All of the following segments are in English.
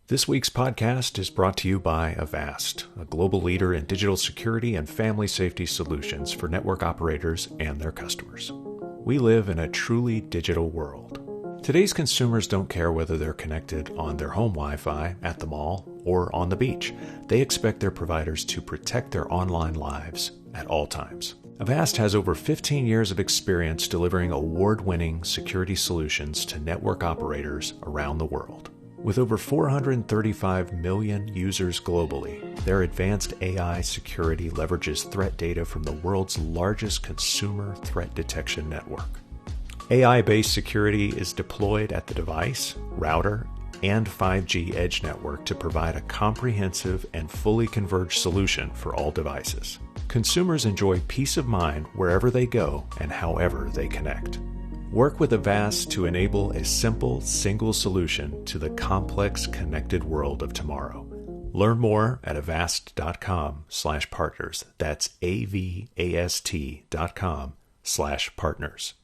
This week's podcast is brought to you by Avast, a global leader in digital security and family safety solutions for network operators and their customers. We live in a truly digital world. Today's consumers don't care whether they're connected on their home Wi-Fi, at the mall, or on the beach. They expect their providers to protect their online lives at all times. Avast has over 15 years of experience delivering award-winning security solutions to network operators around the world. With over 435 million users globally, their advanced AI security leverages threat data from the world's largest consumer threat detection network. AI-based security is deployed at the device, router, and 5G edge network to provide a comprehensive and fully converged solution for all devices. Consumers enjoy peace of mind wherever they go and however they connect. Work with Avast to enable a simple, single solution to the complex, connected world of tomorrow. Learn more at avast.com/partners. That's avast.com/partners.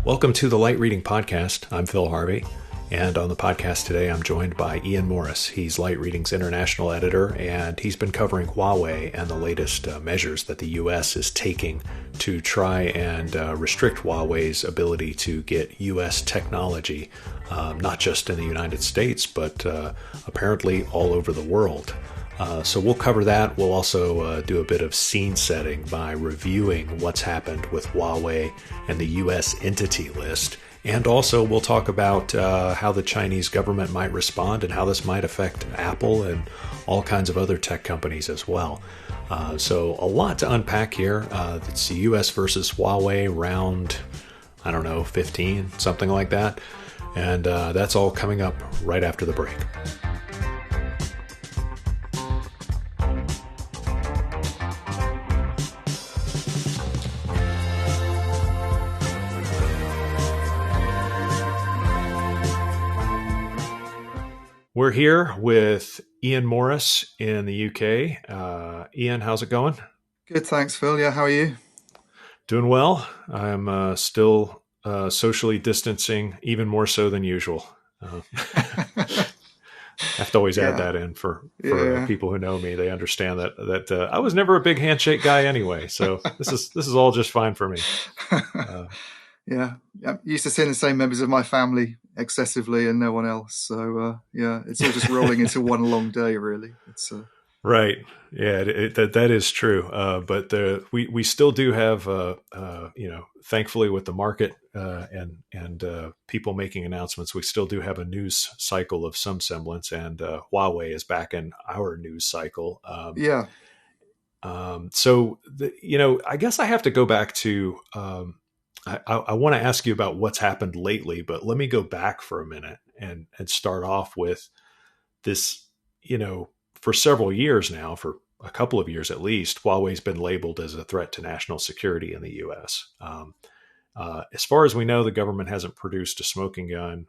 Welcome to the Light Reading Podcast. I'm Phil Harvey. And on the podcast today, I'm joined by Iain Morris. He's Light Reading's international editor, and he's been covering Huawei and the latest measures that the U.S. is taking to try and restrict Huawei's ability to get U.S. technology, not just in the United States, but apparently all over the world. So we'll cover that. We'll also do a bit of scene setting by reviewing what's happened with Huawei and the U.S. entity list. And also, we'll talk about how the Chinese government might respond and how this might affect Apple and all kinds of other tech companies as well. So a lot to unpack here. It's the U.S. versus Huawei round, 15, something like that. And that's all coming up right after the break. We're here with Iain Morris in the UK. Iain, how's it going? Good, thanks, Phil. Yeah, how are you? Doing well. I'm still socially distancing, even more so than usual. I have to always add that in for people who know me. They understand that I was never a big handshake guy anyway, so this is all just fine for me. Yeah, I'm used to seeing the same members of my family excessively and no one else. So, it's all just rolling into one long day, really. It's right. Yeah, that is true. But we still do have, thankfully with the market and people making announcements, we still do have a news cycle of some semblance, and Huawei is back in our news cycle. So, I guess I have to go back to... I want to ask you about what's happened lately, but let me go back for a minute and start off with this, for several years now, for a couple of years at least, Huawei's been labeled as a threat to national security in the U.S. As far as we know, the government hasn't produced a smoking gun.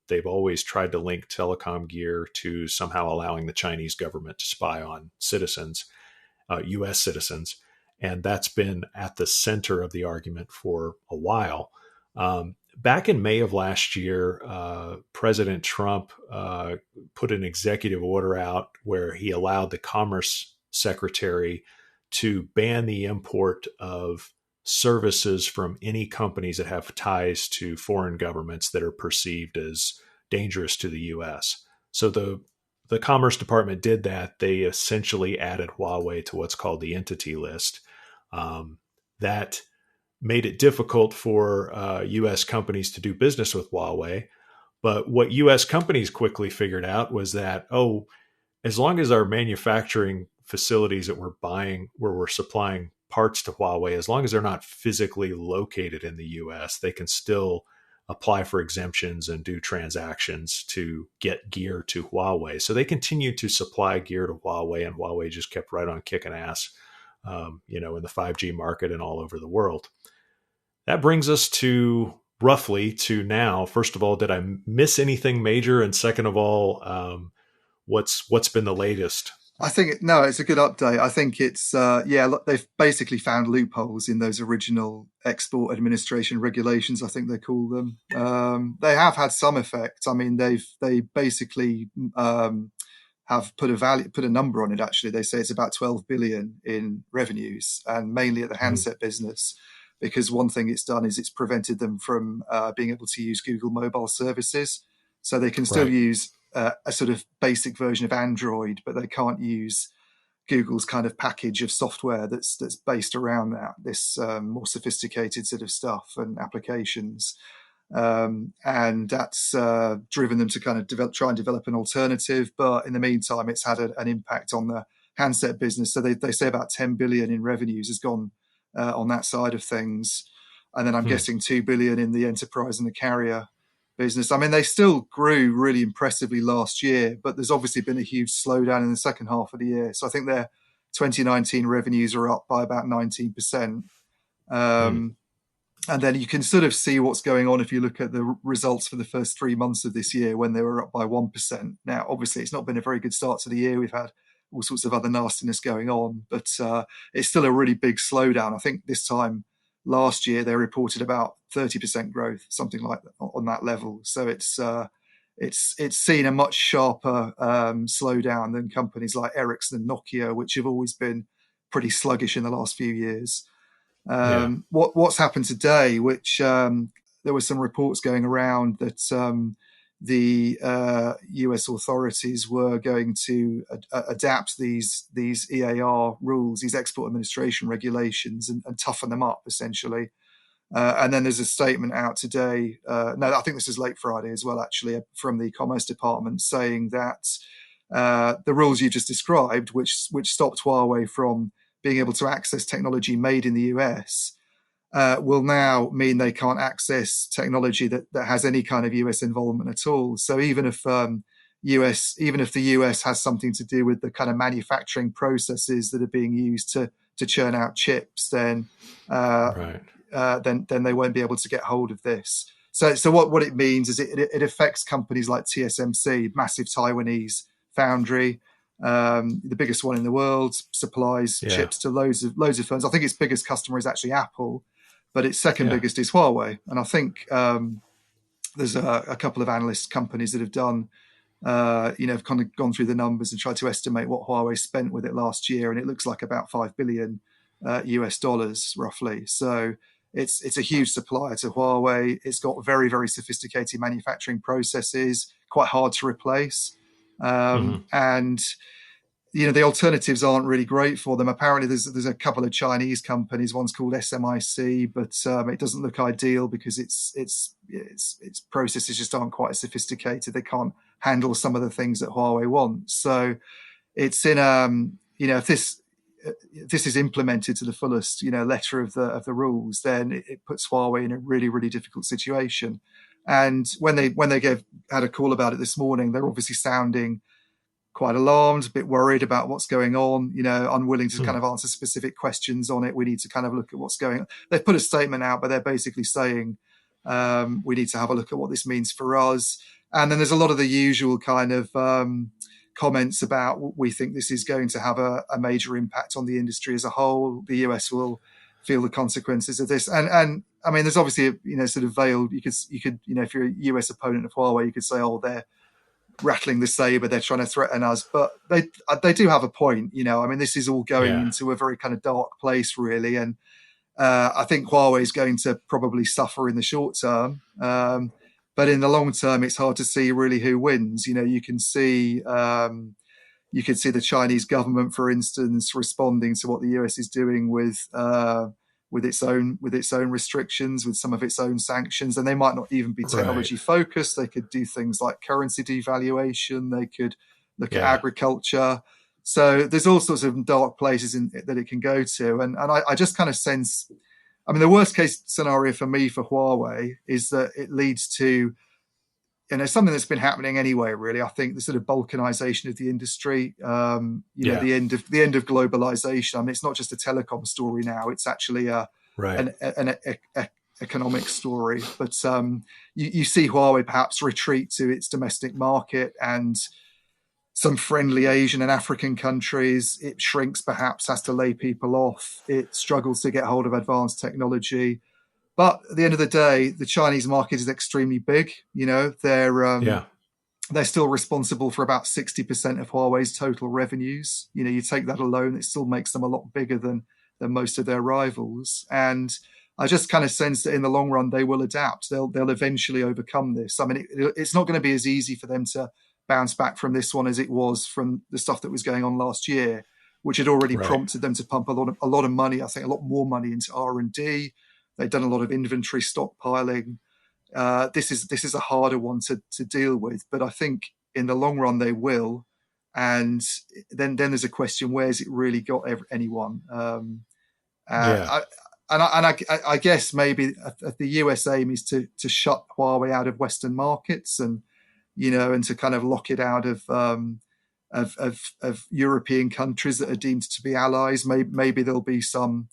They've always tried to link telecom gear to somehow allowing the Chinese government to spy on citizens, U.S. citizens. And that's been at the center of the argument for a while. Back in May of last year, President Trump put an executive order out where he allowed the Commerce Secretary to ban the import of services from any companies that have ties to foreign governments that are perceived as dangerous to the U.S. So the Commerce Department did that. They essentially added Huawei to what's called the entity list. That made it difficult for U.S. companies to do business with Huawei. But what U.S. companies quickly figured out was that, as long as our manufacturing facilities that we're buying, where we're supplying parts to Huawei, as long as they're not physically located in the U.S., they can still apply for exemptions and do transactions to get gear to Huawei. So they continued to supply gear to Huawei, and Huawei just kept right on kicking ass. In the 5G market and all over the world. That brings us to roughly to now. First of all, did I miss anything major? And second of all, what's been the latest? I think no, it's a good update. I think it's look, they've basically found loopholes in those original export administration regulations. I think they call them. They have had some effect. I mean, they basically have put a number on it. Actually, they say it's about 12 billion in revenues, and mainly at the Mm. handset business. Because one thing it's done is it's prevented them from being able to use Google mobile services, so they can still Right. use a sort of basic version of Android, but they can't use Google's kind of package of software that's based around this more sophisticated sort of stuff and applications. And that's driven them to kind of try and develop an alternative. But in the meantime, it's had an impact on the handset business. So they say about 10 billion in revenues has gone on that side of things. And then I'm Mm. guessing 2 billion in the enterprise and the carrier business. I mean, they still grew really impressively last year, but there's obviously been a huge slowdown in the second half of the year. So I think their 2019 revenues are up by about 19%. Mm. And then you can sort of see what's going on if you look at the results for the first 3 months of this year when they were up by 1%. Now, obviously, it's not been a very good start to the year. We've had all sorts of other nastiness going on, but it's still a really big slowdown. I think this time last year they reported about 30% growth, something like that, on that level. So it's seen a much sharper slowdown than companies like Ericsson and Nokia, which have always been pretty sluggish in the last few years. Yeah. What's happened today, which there were some reports going around that the US authorities were going to adapt these EAR rules, these export administration regulations, and toughen them up essentially. And then there's a statement out today. No, I think this is late Friday as well, actually, from the Commerce Department saying that the rules you just described, which stopped Huawei from being able to access technology made in the US, will now mean they can't access technology that has any kind of US involvement at all. So even if the US has something to do with the kind of manufacturing processes that are being used to churn out chips, then Right. then they won't be able to get hold of this. So what it means is it affects companies like TSMC, massive Taiwanese foundry, the biggest one in the world, supplies Yeah. chips to loads of firms. I think its biggest customer is actually Apple, but its second Yeah. biggest is Huawei. And I think there's a couple of analyst companies that have done, have kind of gone through the numbers and tried to estimate what Huawei spent with it last year, and it looks like about $5 billion US dollars roughly. So it's a huge supplier to Huawei. It's got very, very sophisticated manufacturing processes, quite hard to replace. Hmm. And the alternatives aren't really great for them. Apparently, there's a couple of Chinese companies. One's called SMIC, but it doesn't look ideal because its processes just aren't quite as sophisticated. They can't handle some of the things that Huawei wants. So it's in if this is implemented to the fullest, letter of the rules, then it puts Huawei in a really, really difficult situation. And when they had a call about it this morning, they're obviously sounding quite alarmed, a bit worried about what's going on, unwilling to kind Mm. of answer specific questions on it. We need to kind of look at what's going on. They've put a statement out, but they're basically saying we need to have a look at what this means for us. And then there's a lot of the usual kind of comments about we think this is going to have a major impact on the industry as a whole. The US will feel the consequences of this. And I mean, there's obviously sort of veiled. You could if you're a US opponent of Huawei, you could say, oh, they're rattling the saber, they're trying to threaten us, but they do have a point. I mean, this is all going Yeah. into a very kind of dark place, really, and I think Huawei is going to probably suffer in the short term, but in the long term, it's hard to see really who wins. You can see the Chinese government, for instance, responding to what the US is doing with its own restrictions, with some of its own sanctions, and they might not even be Right. technology focused. They could do things like currency devaluation. They could look at Yeah. agriculture. So there's all sorts of dark places that it can go to, and I just kind of sense. I mean, the worst case scenario for me for Huawei is that it leads to something that's been happening anyway. Really, I think the sort of balkanization of the industry. Yeah. The end of globalization. I mean, it's not just a telecom story now; it's actually Right. an economic story. But you see Huawei perhaps retreat to its domestic market, and some friendly Asian and African countries. It shrinks, perhaps, has to lay people off. It struggles to get hold of advanced technology. But at the end of the day, the Chinese market is extremely big. Yeah. They're still responsible for about 60% of Huawei's total revenues. You take that alone, it still makes them a lot bigger than most of their rivals. And I just kind of sense that in the long run, they will adapt. They'll eventually overcome this. I mean, it's not going to be as easy for them to bounce back from this one as it was from the stuff that was going on last year, which had already Right. prompted them to pump a lot of money. I think a lot more money into R&D. They've done a lot of inventory stockpiling. This is a harder one to deal with, but I think in the long run they will. And then there's a question: where's it really got anyone? Yeah. I guess maybe the US aim is to shut Huawei out of Western markets, and and to kind of lock it out of European countries that are deemed to be allies. Maybe there'll be some.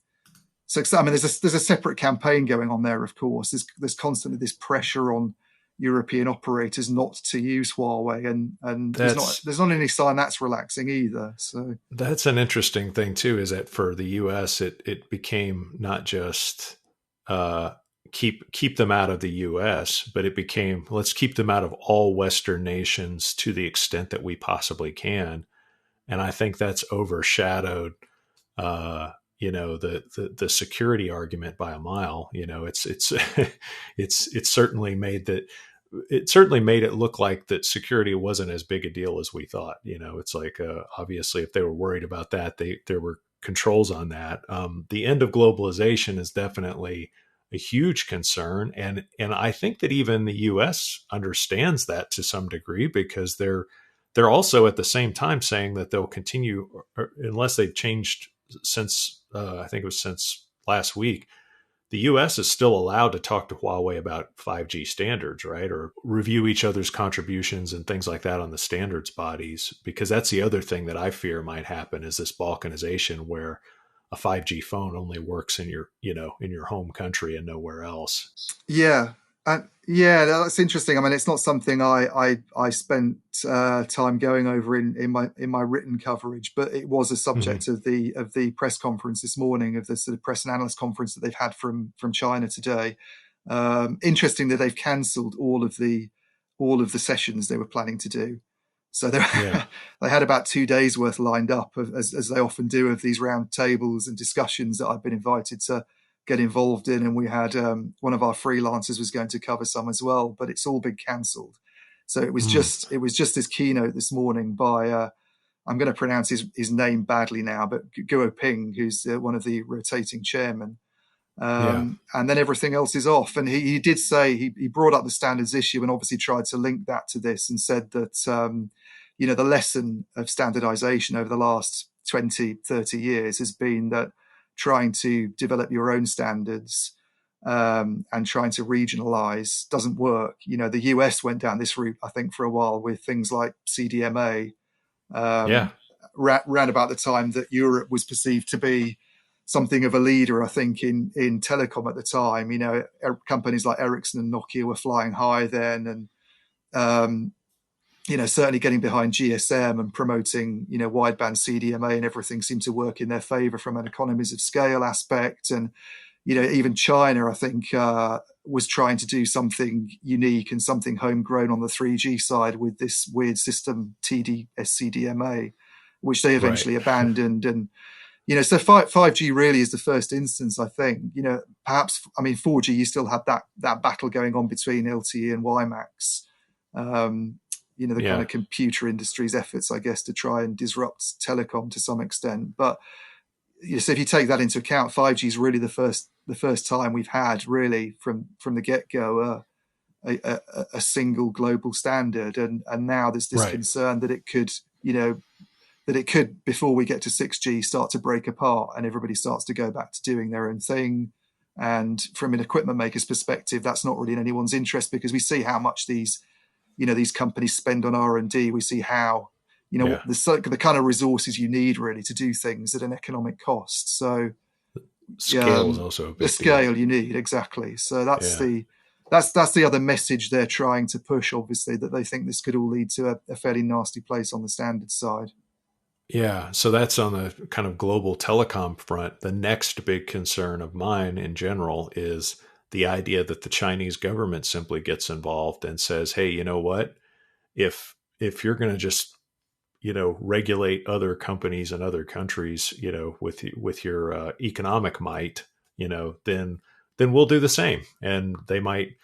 So I mean, there's a separate campaign going on there. Of course, there's constantly this pressure on European operators not to use Huawei, and there's not any sign that's relaxing either. So that's an interesting thing too. Is that for the U.S. it became not just keep them out of the U.S., but it became let's keep them out of all Western nations to the extent that we possibly can, and I think that's overshadowed. The security argument by a mile. It's certainly made it look like that security wasn't as big a deal as we thought. It's like obviously if they were worried about that, there were controls on that. The end of globalization is definitely a huge concern, and I think that even the U.S. understands that to some degree, because they're also at the same time saying that they'll continue unless they've changed since I think it was since last week. The U.S. is still allowed to talk to Huawei about 5G standards, right? Or review each other's contributions and things like that on the standards bodies, because that's the other thing that I fear might happen is this balkanization where a 5G phone only works in your home country and nowhere else. Yeah. Yeah, that's interesting. I mean, it's not something I spent time going over in my written coverage, but it was a subject of the press conference this morning, of the sort of press and analyst conference that they've had from China today. Interesting that they've cancelled all of the sessions they were planning to do. So they had about 2 days worth lined up, as they often do, of these round tables and discussions that I've been invited to get involved in, and we had one of our freelancers was going to cover some as well, but it's all been cancelled. So it was just this keynote this morning by I'm going to pronounce his name badly now, but Guo Ping, who's one of the rotating chairmen. And then everything else is off. And he did say he brought up the standards issue and obviously tried to link that to this, and said that the lesson of standardization over the last 20, 30 years has been that trying to develop your own standards and trying to regionalize doesn't work. The US went down this route, I think, for a while with things like CDMA. Round about the time that Europe was perceived to be something of a leader, I think, in telecom at the time. Companies like Ericsson and Nokia were flying high then, and certainly getting behind GSM and promoting, wideband CDMA, and everything seemed to work in their favor from an economies of scale aspect. And, even China, I think, was trying to do something unique and something homegrown on the 3G side with this weird system, TD-SCDMA, which they eventually abandoned. And, so 5G really is the first instance, I think. Perhaps, 4G, you still had that battle going on between LTE and WiMAX. Kind of computer industry's efforts, I guess, to try and disrupt telecom to some extent. But so if you take that into account, 5G is really the first time we've had, really, from the get-go, a single global standard. And now there's this concern that it could, before we get to 6G, start to break apart and everybody starts to go back to doing their own thing. And from an equipment maker's perspective, that's not really in anyone's interest, because we see how much these companies spend on R&D. We see how, the kind of resources you need really to do things at an economic cost. So scale is also a big the scale you need, exactly. So that's that's the other message they're trying to push, obviously, that they think this could all lead to a fairly nasty place on the standard side. Yeah, so that's on the kind of global telecom front. The next big concern of mine in general is the idea that the Chinese government simply gets involved and says, "Hey, you know what? If you're going to just regulate other companies and other countries, with your economic might, then we'll do the same." And they might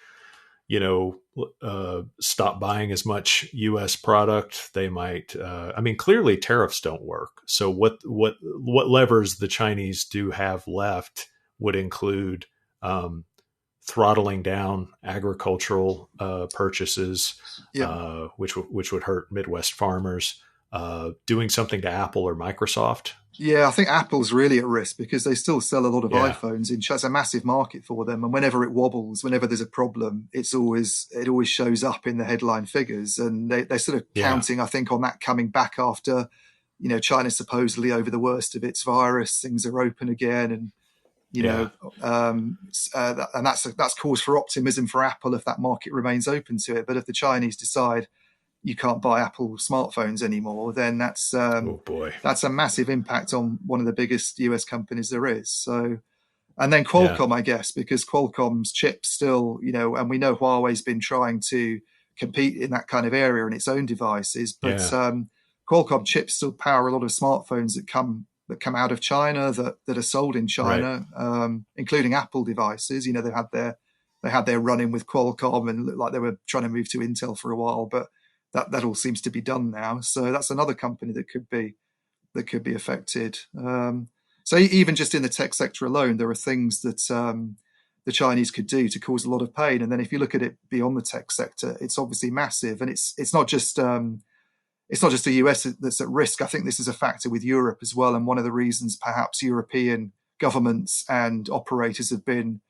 stop buying as much U.S. product. They might. I mean, clearly tariffs don't work. So what levers the Chinese do have left would include throttling down agricultural purchases, Yeah. which would hurt Midwest farmers. Doing something to Apple or Microsoft. Yeah, I think Apple's really at risk because they still sell a lot of Yeah, iPhones. It's a massive market for them, and whenever it wobbles, whenever there's a problem, it always shows up in the headline figures. And they're sort of yeah, counting, I think, on that coming back after, China's supposedly over the worst of its virus. Things are open again, and you yeah, know, and that's cause for optimism for Apple if that market remains open to it. But if the Chinese decide you can't buy Apple smartphones anymore, then oh boy, that's a massive impact on one of the biggest US companies there is. So, and then yeah, Qualcomm, I guess, because Qualcomm's chips still, and we know Huawei's been trying to compete in that kind of area in its own devices, but yeah, Qualcomm chips still power a lot of smartphones that come out of China that are sold in right, China, including Apple devices. They had their run in with Qualcomm and looked like they were trying to move to Intel for a while, but that all seems to be done now. So that's another company that could be affected. So even just in the tech sector alone, there are things that the Chinese could do to cause a lot of pain. And then if you look at it beyond the tech sector, it's obviously massive, and it's not just the US that's at risk. I think this is a factor with Europe as well, and one of the reasons perhaps European governments and operators have been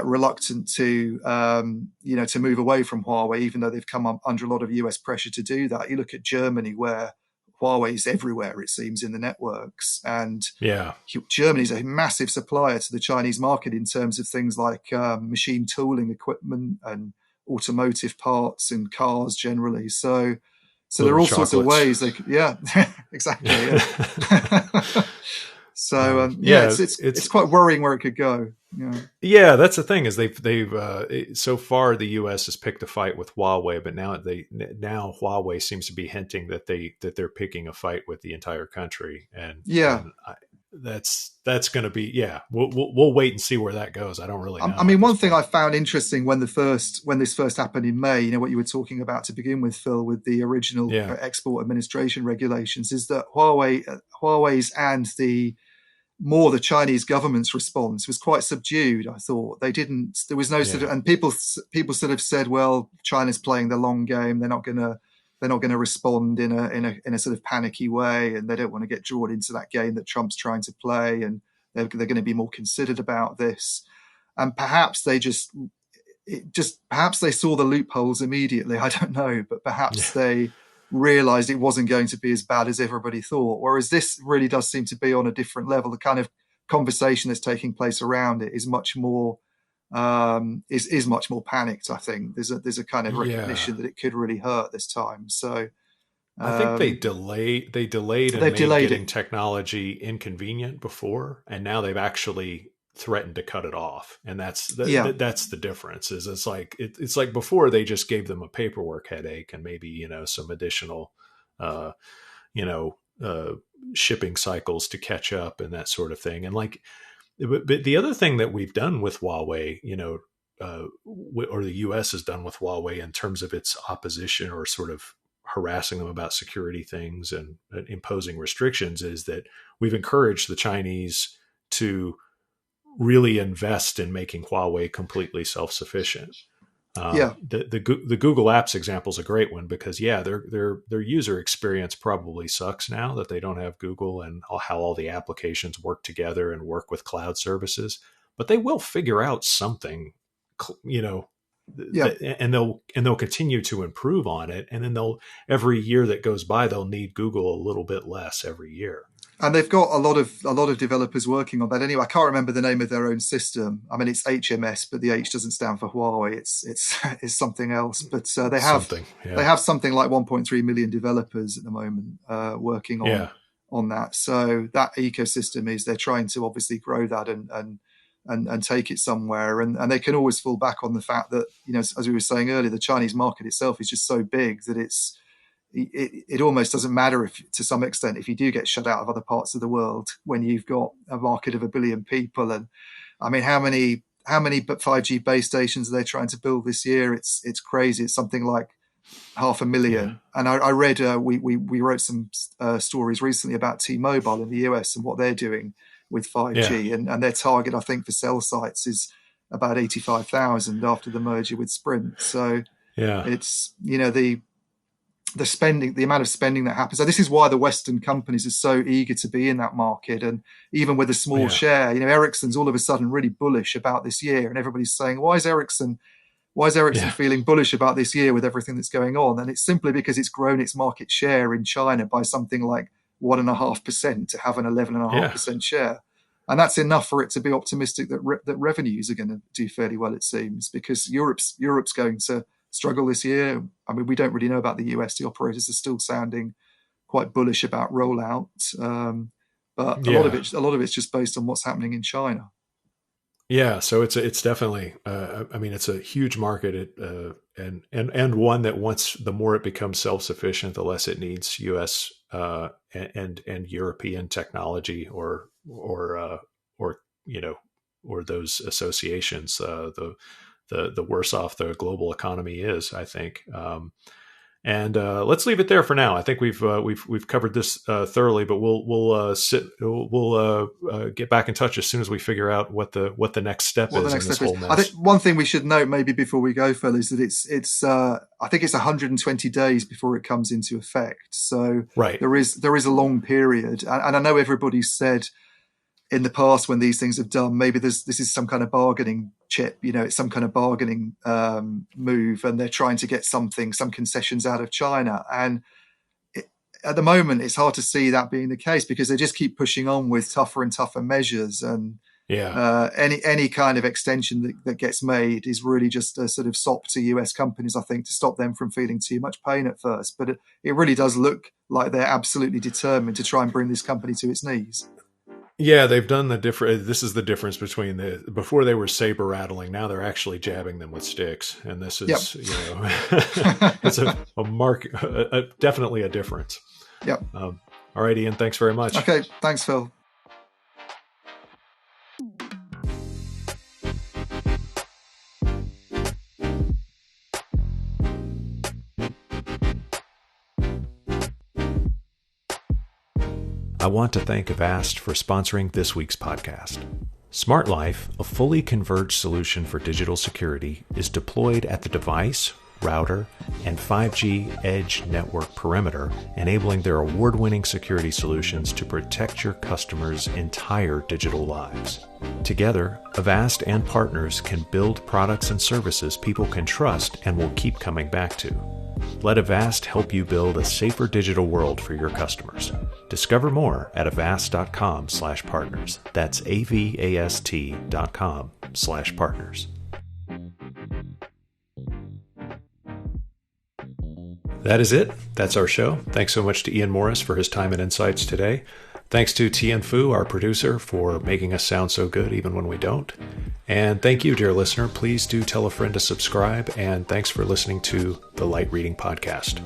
reluctant to move away from Huawei, even though they've come up under a lot of US pressure to do that. You look at Germany, where Huawei is everywhere, it seems, in the networks, and yeah, Germany is a massive supplier to the Chinese market in terms of things like machine tooling equipment and automotive parts and cars generally. So there are little all sorts of chocolates. ways they could, yeah, exactly, yeah. So yeah, Yeah, it's it's quite worrying where it could go. Yeah, yeah. That's the thing is they've so far the U.S. has picked a fight with Huawei, but now Huawei seems to be hinting that they're picking a fight with the entire country, and yeah. that's going to be yeah. We'll wait and see where that goes. I don't really I know at mean, this one thing I point. found interesting when this first happened in May, what you were talking about to begin with, Phil, with the original Yeah, export administration regulations, is that Huawei's and the Chinese government's response was quite subdued. I thought they didn't. There was no sort of, yeah, and people sort of said, well, China's playing the long game. They're not going to respond in a sort of panicky way, and they don't want to get drawn into that game that Trump's trying to play, and they're going to be more considered about this. And perhaps perhaps they saw the loopholes immediately. I don't know, but yeah, perhaps they realized it wasn't going to be as bad as everybody thought. Whereas this really does seem to be on a different level. The kind of conversation that's taking place around it is much more is much more panicked. I think there's a kind of yeah. recognition that it could really hurt this time. So I think um, they delayed and they've made delayed getting it. technology inconvenient before, and now they've actually threatened to cut it off. And Yeah, that's the difference. Is it's like before they just gave them a paperwork headache and maybe some additional uh, you know shipping cycles to catch up and that sort of thing. And like, but the other thing that we've done with Huawei, or the U.S. has done with Huawei in terms of its opposition or sort of harassing them about security things and imposing restrictions, is that we've encouraged the Chinese to really invest in making Huawei completely self-sufficient. yeah, The Google Apps example is a great one because yeah, their user experience probably sucks now that they don't have Google and how all the applications work together and work with cloud services. But they will figure out something, you know, yeah. and they'll continue to improve on it. And then they'll every year that goes by, they'll need Google a little bit less every year. And they've got a lot of developers working on that. Anyway, I can't remember the name of their own system. I mean, it's HMS, but the H doesn't stand for Huawei. It's something else. But they have something like 1.3 million developers at the moment working on that. So that ecosystem they're trying to obviously grow that and take it somewhere. And they can always fall back on the fact that, as we were saying earlier, the Chinese market itself is just so big that it almost doesn't matter to some extent, if you do get shut out of other parts of the world when you've got a market of 1 billion people. And I mean, how many 5G base stations are they trying to build this year? It's crazy. It's something like 500,000. Yeah. And I read we wrote some stories recently about T-Mobile in the US and what they're doing with 5G, and their target, I think, for cell sites is about 85,000 after the merger with Sprint. So it's the spending, the amount of spending that happens. So this is why the Western companies are so eager to be in that market. And even with a small share, Ericsson's all of a sudden really bullish about this year. And everybody's saying, why is Ericsson feeling bullish about this year with everything that's going on? And it's simply because it's grown its market share in China by something like 1.5% to have an 11.5% share. And that's enough for it to be optimistic that revenues are going to do fairly well, it seems, because Europe's going to struggle this year. I mean, we don't really know about the US. The operators are still sounding quite bullish about rollout, but a lot of it's just based on what's happening in China. Yeah, so it's definitely. I mean, it's a huge market, and one that the more it becomes self-sufficient, the less it needs U.S. and European technology or those associations. The worse off the global economy is, I think. And let's leave it there for now. I think we've covered this thoroughly, but we'll get back in touch as soon as we figure out what the next step is in this whole mess. I think one thing we should note maybe before we go, fellas, that it's I think it's 120 days before it comes into effect. So there is a long period, and I know everybody's said in the past when these things have done, maybe this is some kind of bargaining chip, it's some kind of bargaining move, and they're trying to get some concessions out of China. And at the moment, it's hard to see that being the case because they just keep pushing on with tougher and tougher measures. And any kind of extension that gets made is really just a sort of sop to US companies, I think, to stop them from feeling too much pain at first. But it really does look like they're absolutely determined to try and bring this company to its knees. Yeah, they've done the different. This is the difference between before they were saber rattling. Now they're actually jabbing them with sticks, and this is it's a mark, definitely a difference. Yep. All right, Iain. Thanks very much. Okay. Thanks, Phil. I want to thank Avast for sponsoring this week's podcast. Smart Life, a fully converged solution for digital security, is deployed at the device, router, and 5G edge network perimeter, enabling their award-winning security solutions to protect your customers' entire digital lives. Together, Avast and partners can build products and services people can trust and will keep coming back to. Let Avast help you build a safer digital world for your customers. Discover more at avast.com/partners. That's avast.com/partners. That is it. That's our show. Thanks so much to Iain Morris for his time and insights today. Thanks to Tian Fu, our producer, for making us sound so good even when we don't. And thank you, dear listener. Please do tell a friend to subscribe. And thanks for listening to the Light Reading Podcast.